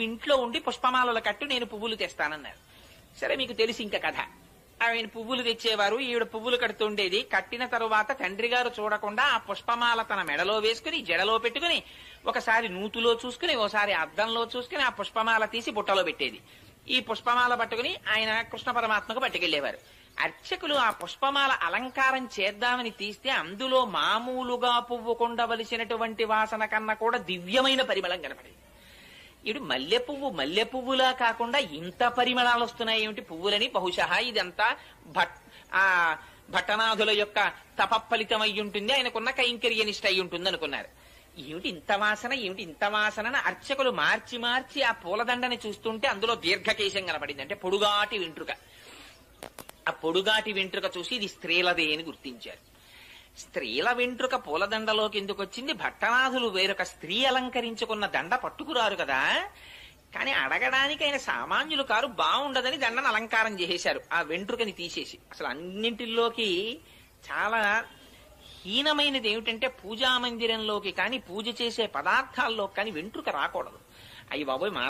నువ్వు ఇంట్లో ఉండి పుష్పమాలలు కట్టు, నేను పువ్వులు తెస్తానన్నారు. సరే, మీకు తెలిసి ఇంకా కథ. ఆయన పువ్వులు తెచ్చేవారు, ఈవిడ పువ్వులు కడుతుండేది. కట్టిన తరువాత తండ్రి గారు చూడకుండా ఆ పుష్పమాల తన మెడలో వేసుకుని, జడలో పెట్టుకుని, ఒకసారి నూతులో చూసుకుని, ఓసారి అద్దంలో చూసుకుని ఆ పుష్పమాల తీసి బుట్టలో పెట్టేది. ఈ పుష్పమాల పట్టుకుని ఆయన కృష్ణ పరమాత్మకు పట్టుకెళ్లేవారు. అర్చకులు ఆ పుష్పమాల అలంకారం చేద్దామని తీస్తే అందులో మామూలుగా పువ్వు కొండవలసినటువంటి వాసన కన్నా కూడా దివ్యమైన పరిమళం కనపడేది. ఇటు మల్లె పువ్వులా కాకుండా ఇంత పరిమళాలు వస్తున్నాయి ఏమిటి పువ్వులని, బహుశా ఇదంతా భట్టనాథుల యొక్క తపఫలితం అయి ఉంటుంది, ఆయనకున్న కైంకర్యనిష్ట అయి ఉంటుంది అనుకున్నారు. ఏమిటి ఇంత వాసన అర్చకులు మార్చి మార్చి ఆ పూలదండని చూస్తుంటే అందులో దీర్ఘకేశం కనపడింది, అంటే పొడుగాటి వెంట్రుక. ఆ పొడుగాటి వెంట్రుక చూసి ఇది స్త్రీలదే అని గుర్తించారు. స్త్రీల వెంట్రుక పూలదండలోకి ఎందుకు వచ్చింది? భట్టనాథులు వేరొక స్త్రీ అలంకరించుకున్న దండ పట్టుకురారు కదా. కానీ అడగడానికి ఆయన సామాన్యులు కారు, బాగుండదని దండను అలంకారం చేసేశారు, ఆ వెంట్రుకని తీసేసి. అసలు అన్నింటిలోకి చాలా హీనమైనది ఏమిటంటే పూజా మందిరంలోకి కానీ పూజ చేసే పదార్థాల్లో కానీ వెంట్రుక రాకూడదు. అయ్యి బాబోయ్,